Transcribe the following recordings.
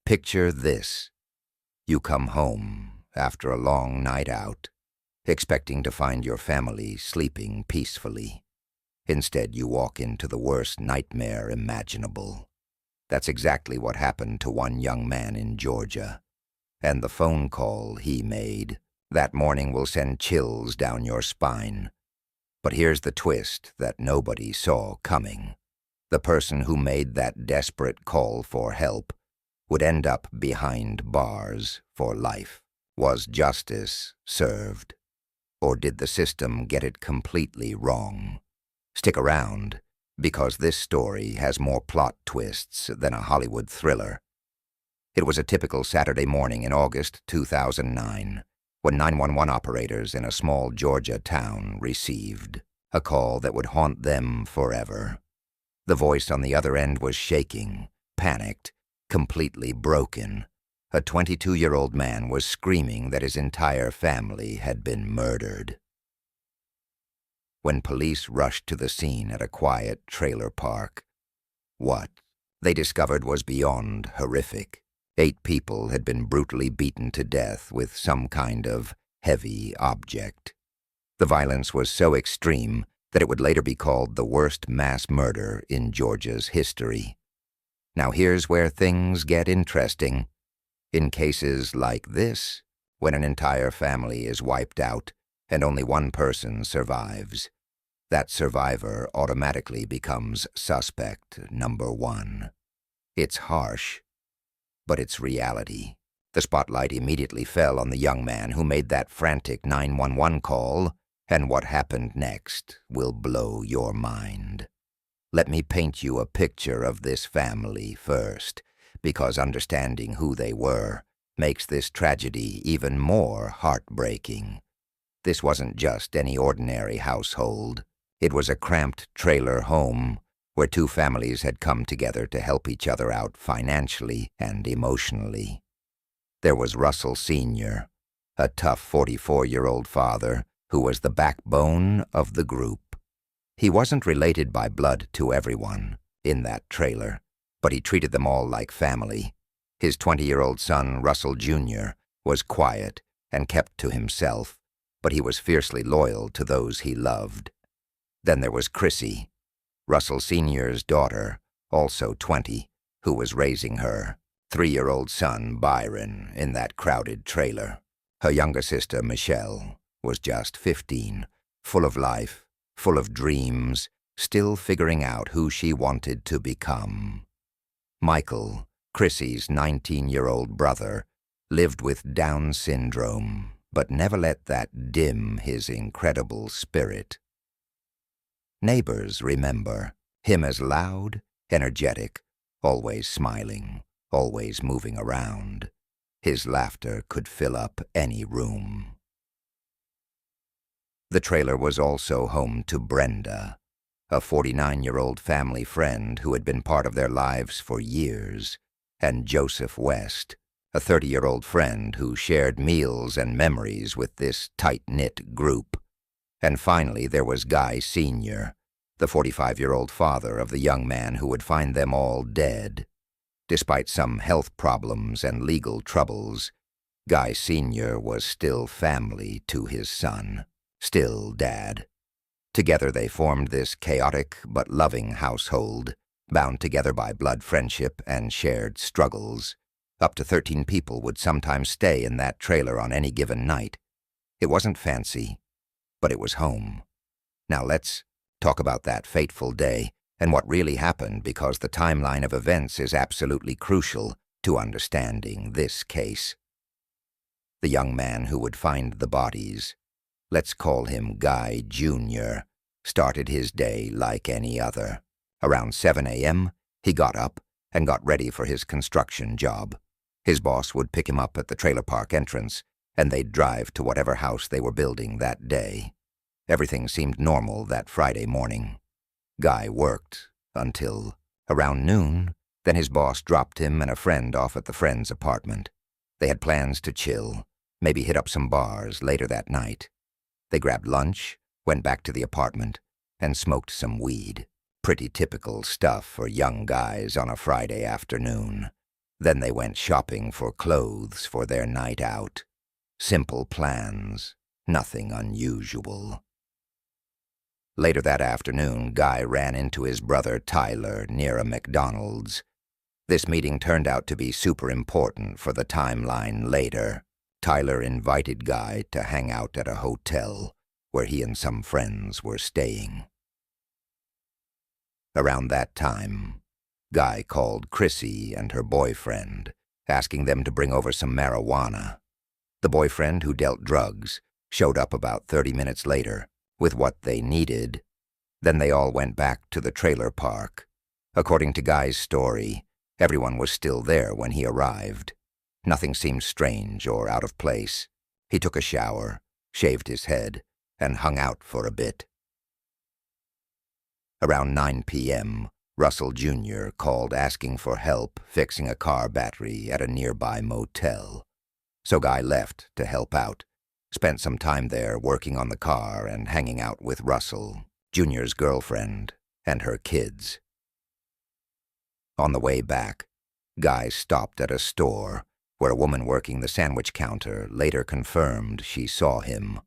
Picture this. You come home after a long night out, expecting to find your family sleeping peacefully. Instead, you walk into the worst nightmare imaginable. That's exactly what happened to one young man in Georgia. And the phone call he made that morning will send chills down your spine. But here's the twist that nobody saw coming. The person who made that desperate call for help would end up behind bars for life. Was justice served? Or did the system get it completely wrong? Stick around, because this story has more plot twists than a Hollywood thriller. It was a typical Saturday morning in August 2009, when 911 operators in a small Georgia town received a call that would haunt them forever. The voice on the other end was shaking, panicked, completely broken. A 22-year-old man was screaming that his entire family had been murdered. When police rushed to the scene at a quiet trailer park, what they discovered was beyond horrific. 8 people had been brutally beaten to death with some kind of heavy object. The violence was so extreme that it would later be called the worst mass murder in Georgia's history. Now here's where things get interesting. In cases like this, when an entire family is wiped out and only one person survives, that survivor automatically becomes suspect number 1. It's harsh, but it's reality. The spotlight immediately fell on the young man who made that frantic 911 call, and what happened next will blow your mind. Let me paint you a picture of this family first, because understanding who they were makes this tragedy even more heartbreaking. This wasn't just any ordinary household. It was a cramped trailer home where 2 families had come together to help each other out financially and emotionally. There was Russell Sr., a tough 44-year-old father who was the backbone of the group. He wasn't related by blood to everyone in that trailer, but he treated them all like family. His 20-year-old son, Russell Jr., was quiet and kept to himself, but he was fiercely loyal to those he loved. Then there was Chrissy, Russell Sr.'s daughter, also 20, who was raising her 3-year-old son, Byron, in that crowded trailer. Her younger sister, Michelle, was just 15, full of life, full of dreams, still figuring out who she wanted to become. Michael, Chrissy's 19-year-old brother, lived with Down syndrome, but never let that dim his incredible spirit. Neighbors remember him as loud, energetic, always smiling, always moving around. His laughter could fill up any room. The trailer was also home to Brenda, a 49-year-old family friend who had been part of their lives for years, and Joseph West, a 30-year-old friend who shared meals and memories with this tight-knit group. And finally, there was Guy Sr., the 45-year-old father of the young man who would find them all dead. Despite some health problems and legal troubles, Guy Sr. was still family to his son, still Dad. Together they formed this chaotic but loving household, bound together by blood friendship and shared struggles. Up to 13 people would sometimes stay in that trailer on any given night. It wasn't fancy, but it was home. Now let's talk about that fateful day and what really happened, because the timeline of events is absolutely crucial to understanding this case. The young man who would find the bodies, let's call him Guy Jr., started his day like any other. Around 7 a.m., he got up and got ready for his construction job. His boss would pick him up at the trailer park entrance, and they'd drive to whatever house they were building that day. Everything seemed normal that Friday morning. Guy worked until around noon. Then his boss dropped him and a friend off at the friend's apartment. They had plans to chill, maybe hit up some bars later that night. They grabbed lunch, went back to the apartment, and smoked some weed. Pretty typical stuff for young guys on a Friday afternoon. Then they went shopping for clothes for their night out. Simple plans, nothing unusual. Later that afternoon, Guy ran into his brother Tyler near a McDonald's. This meeting turned out to be super important for the timeline later. Tyler invited Guy to hang out at a hotel where he and some friends were staying. Around that time, Guy called Chrissy and her boyfriend, asking them to bring over some marijuana. The boyfriend, who dealt drugs, showed up about 30 minutes later with what they needed. Then they all went back to the trailer park. According to Guy's story, everyone was still there when he arrived. Nothing seemed strange or out of place. He took a shower, shaved his head, and hung out for a bit. Around 9 p.m., Russell Jr. called asking for help fixing a car battery at a nearby motel. So Guy left to help out, spent some time there working on the car and hanging out with Russell, Jr.'s girlfriend, and her kids. On the way back, Guy stopped at a store where a woman working the sandwich counter later confirmed she saw him.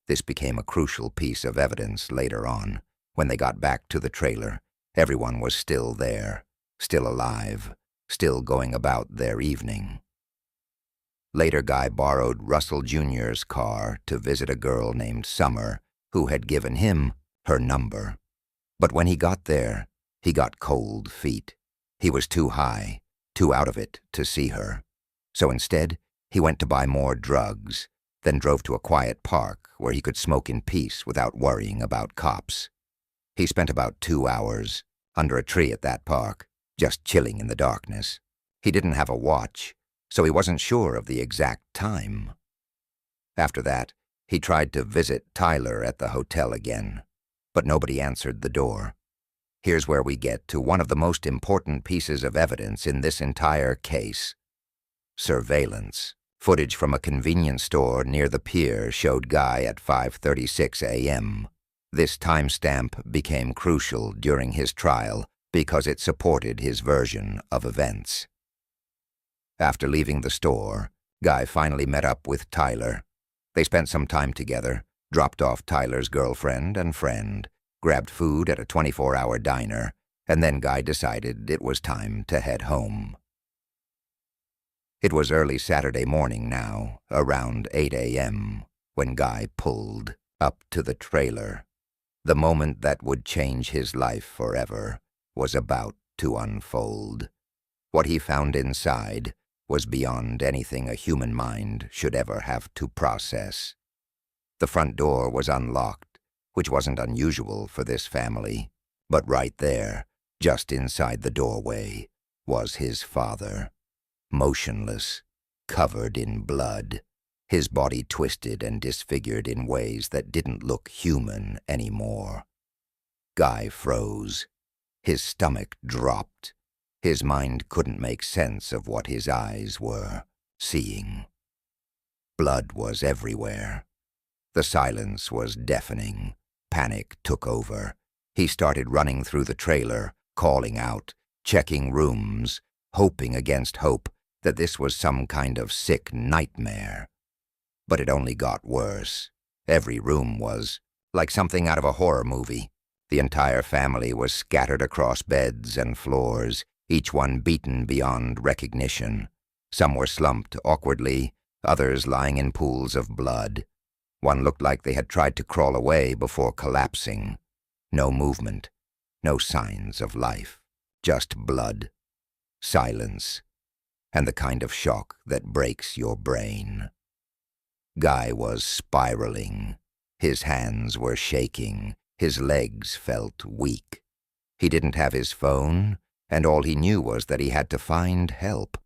This became a crucial piece of evidence later on. When they got back to the trailer, everyone was still there, still alive, still going about their evening. Later, Guy borrowed Russell Jr.'s car to visit a girl named Summer, who had given him her number. But when he got there, he got cold feet. He was too high, too out of it to see her. So instead, he went to buy more drugs, then drove to a quiet park where he could smoke in peace without worrying about cops. He spent about 2 hours under a tree at that park, just chilling in the darkness. He didn't have a watch, so he wasn't sure of the exact time. After that, he tried to visit Tyler at the hotel again, but nobody answered the door. Here's where we get to one of the most important pieces of evidence in this entire case: surveillance. Footage from a convenience store near the pier showed Guy at 5:36 a.m. This timestamp became crucial during his trial because it supported his version of events. After leaving the store, Guy finally met up with Tyler. They spent some time together, dropped off Tyler's girlfriend and friend, grabbed food at a 24-hour diner, and then Guy decided it was time to head home. It was early Saturday morning now, around 8 a.m., when Guy pulled up to the trailer. The moment that would change his life forever was about to unfold. What he found inside was beyond anything a human mind should ever have to process. The front door was unlocked, which wasn't unusual for this family, but right there, just inside the doorway, was his father, motionless, covered in blood, his body twisted and disfigured in ways that didn't look human anymore. Guy froze. His stomach dropped. His mind couldn't make sense of what his eyes were seeing. Blood was everywhere. The silence was deafening. Panic took over. He started running through the trailer, calling out, checking rooms, hoping against hope that this was some kind of sick nightmare. But it only got worse. Every room was like something out of a horror movie. The entire family was scattered across beds and floors, each one beaten beyond recognition. Some were slumped awkwardly, others lying in pools of blood. One looked like they had tried to crawl away before collapsing. No movement, no signs of life, just blood, silence, and the kind of shock that breaks your brain. Guy was spiraling. His hands were shaking. His legs felt weak. He didn't have his phone, and all he knew was that he had to find help.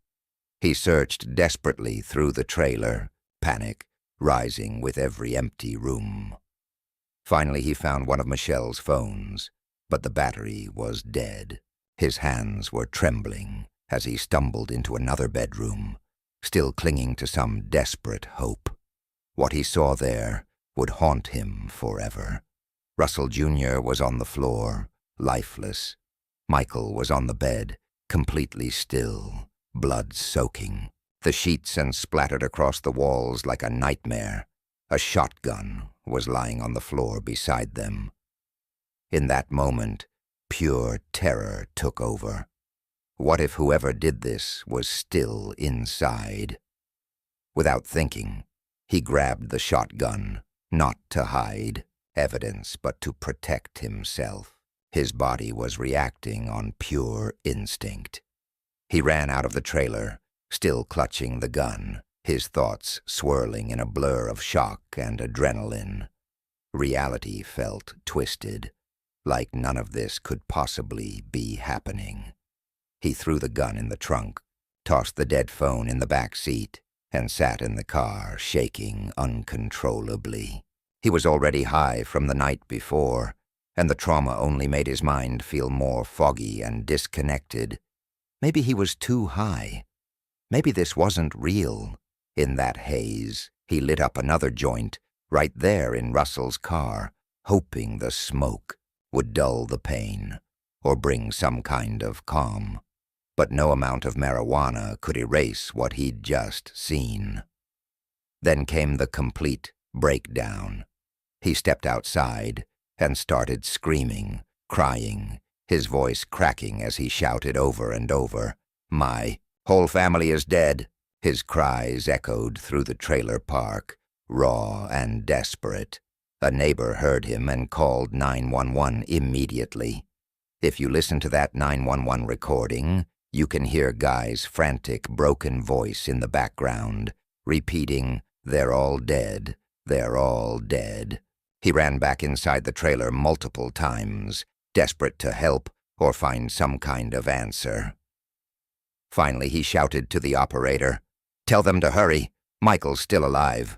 He searched desperately through the trailer, panic rising with every empty room. Finally, he found one of Michelle's phones, but the battery was dead. His hands were trembling as he stumbled into another bedroom, still clinging to some desperate hope. What he saw there would haunt him forever. Russell Jr. was on the floor, lifeless. Michael was on the bed, completely still, blood soaking. The sheets and splattered across the walls like a nightmare. A shotgun was lying on the floor beside them. In that moment, pure terror took over. What if whoever did this was still inside? Without thinking, he grabbed the shotgun, not to hide evidence, but to protect himself. His body was reacting on pure instinct. He ran out of the trailer, still clutching the gun, his thoughts swirling in a blur of shock and adrenaline. Reality felt twisted, like none of this could possibly be happening. He threw the gun in the trunk, tossed the dead phone in the back seat, and sat in the car, shaking uncontrollably. He was already high from the night before, and the trauma only made his mind feel more foggy and disconnected. Maybe he was too high. Maybe this wasn't real. In that haze, he lit up another joint, right there in Russell's car, hoping the smoke would dull the pain or bring some kind of calm. But no amount of marijuana could erase what he'd just seen. Then came the complete breakdown. He stepped outside and started screaming, crying, his voice cracking as he shouted over and over, "My whole family is dead." His cries echoed through the trailer park, raw and desperate. A neighbor heard him and called 911 immediately. If you listen to that 911 recording, you can hear Guy's frantic, broken voice in the background, repeating, "They're all dead, they're all dead." He ran back inside the trailer multiple times, desperate to help or find some kind of answer. Finally, he shouted to the operator, "Tell them to hurry. Michael's still alive."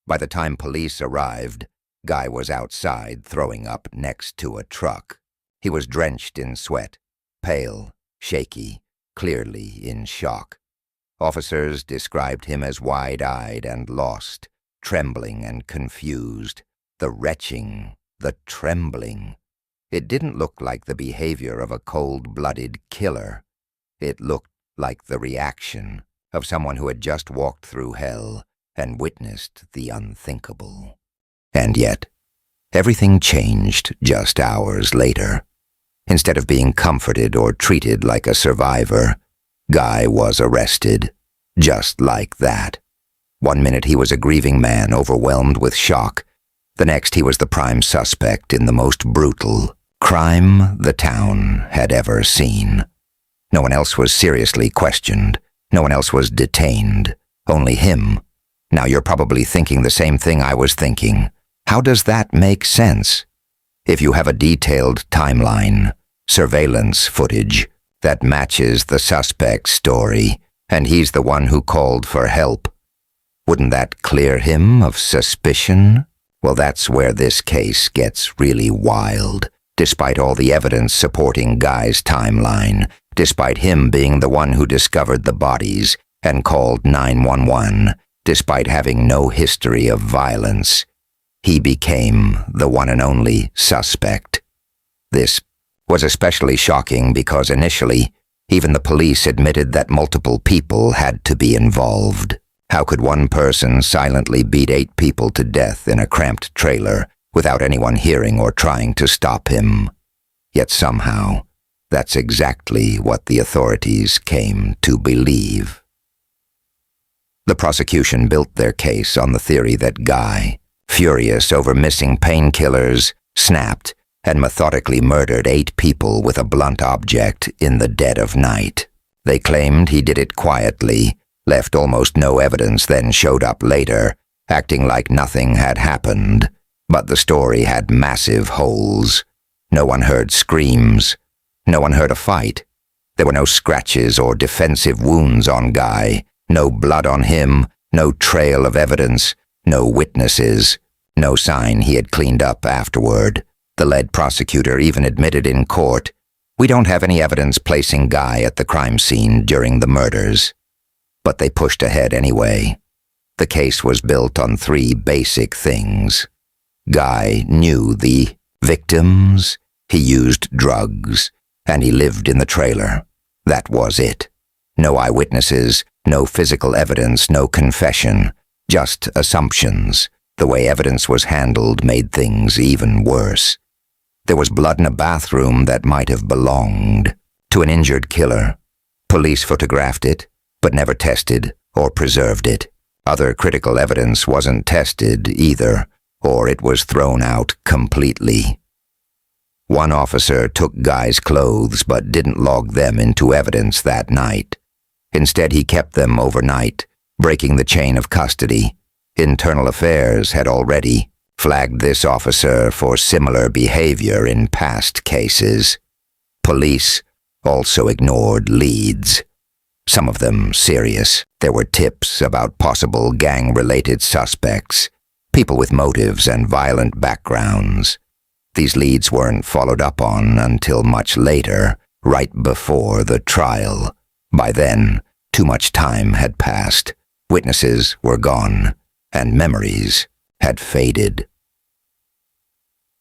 By the time police arrived, Guy was outside throwing up next to a truck. He was drenched in sweat, pale, shaky, clearly in shock. Officers described him as wide-eyed and lost, trembling and confused. The retching, the trembling. It didn't look like the behavior of a cold-blooded killer. It looked like the reaction of someone who had just walked through hell and witnessed the unthinkable. And yet, everything changed just hours later. Instead of being comforted or treated like a survivor, Guy was arrested, just like that. One minute he was a grieving man overwhelmed with shock. The next he was the prime suspect in the most brutal crime the town had ever seen. No one else was seriously questioned. No one else was detained. Only him. Now you're probably thinking the same thing I was thinking. How does that make sense? If you have a detailed timeline, surveillance footage that matches the suspect's story, and he's the one who called for help, wouldn't that clear him of suspicion? Well, that's where this case gets really wild. Despite all the evidence supporting Guy's timeline, despite him being the one who discovered the bodies and called 911, despite having no history of violence, he became the one and only suspect. This was especially shocking because initially, even the police admitted that multiple people had to be involved. How could one person silently beat 8 people to death in a cramped trailer without anyone hearing or trying to stop him? Yet somehow, that's exactly what the authorities came to believe. The prosecution built their case on the theory that Guy, furious over missing painkillers, snapped and methodically murdered 8 people with a blunt object in the dead of night. They claimed he did it quietly, left almost no evidence, then showed up later, acting like nothing had happened. But the story had massive holes. No one heard screams. No one heard a fight. There were no scratches or defensive wounds on Guy, no blood on him, no trail of evidence, no witnesses, no sign he had cleaned up afterward. The lead prosecutor even admitted in court, "We don't have any evidence placing Guy at the crime scene during the murders." But they pushed ahead anyway. The case was built on 3 basic things. Guy knew the victims, he used drugs, and he lived in the trailer. That was it. No eyewitnesses, no physical evidence, no confession, just assumptions. The way evidence was handled made things even worse. There was blood in a bathroom that might have belonged to an injured killer. Police photographed it, but never tested or preserved it. Other critical evidence wasn't tested either, or it was thrown out completely. One officer took Guy's clothes but didn't log them into evidence that night. Instead, he kept them overnight, breaking the chain of custody. Internal Affairs had already flagged this officer for similar behavior in past cases. Police also ignored leads, some of them serious. There were tips about possible gang-related suspects, people with motives and violent backgrounds. These leads weren't followed up on until much later, right before the trial. By then, too much time had passed. Witnesses were gone, and memories had faded.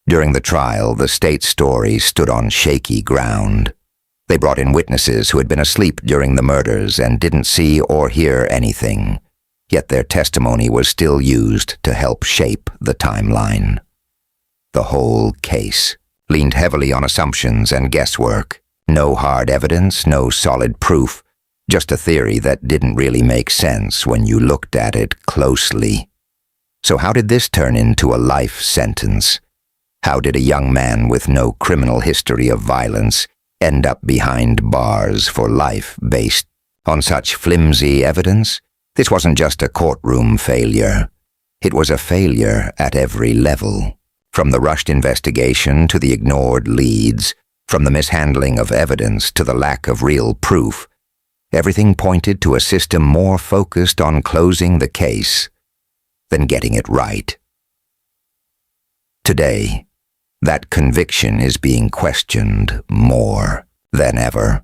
During the trial, the state's story stood on shaky ground. They brought in witnesses who had been asleep during the murders and didn't see or hear anything, yet their testimony was still used to help shape the timeline. The whole case leaned heavily on assumptions and guesswork. No hard evidence, no solid proof, just a theory that didn't really make sense when you looked at it closely. So how did this turn into a life sentence? How did a young man with no criminal history of violence end up behind bars for life based on such flimsy evidence? This wasn't just a courtroom failure. It was a failure at every level. From the rushed investigation to the ignored leads, from the mishandling of evidence to the lack of real proof, everything pointed to a system more focused on closing the case than getting it right. Today, that conviction is being questioned more than ever.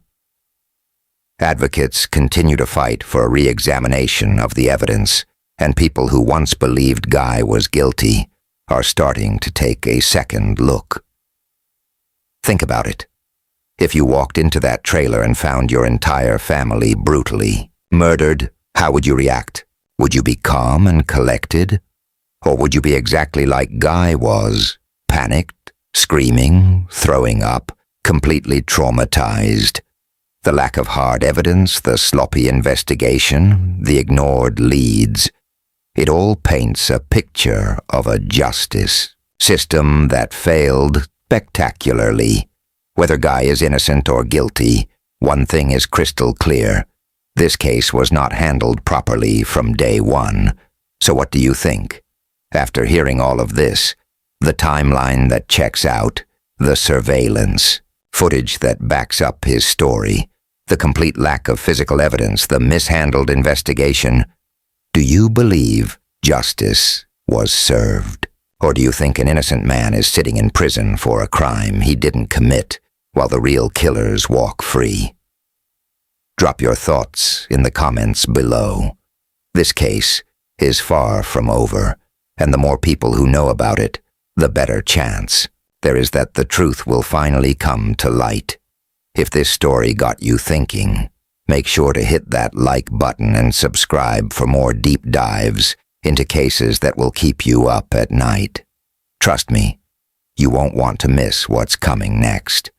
Advocates continue to fight for a re-examination of the evidence, and people who once believed Guy was guilty are starting to take a second look. Think about it. If you walked into that trailer and found your entire family brutally murdered, how would you react? Would you be calm and collected? Or would you be exactly like Guy was, panicked, screaming, throwing up, completely traumatized? The lack of hard evidence, the sloppy investigation, the ignored leads, it all paints a picture of a justice system that failed spectacularly. Whether Guy is innocent or guilty, one thing is crystal clear. This case was not handled properly from day one. So what do you think? After hearing all of this, the timeline that checks out, the surveillance, footage that backs up his story, the complete lack of physical evidence, the mishandled investigation, do you believe justice was served? Or do you think an innocent man is sitting in prison for a crime he didn't commit, while the real killers walk free? Drop your thoughts in the comments below. This case is far from over, and the more people who know about it, the better chance there is that the truth will finally come to light. If this story got you thinking, make sure to hit that like button and subscribe for more deep dives into cases that will keep you up at night. Trust me, you won't want to miss what's coming next.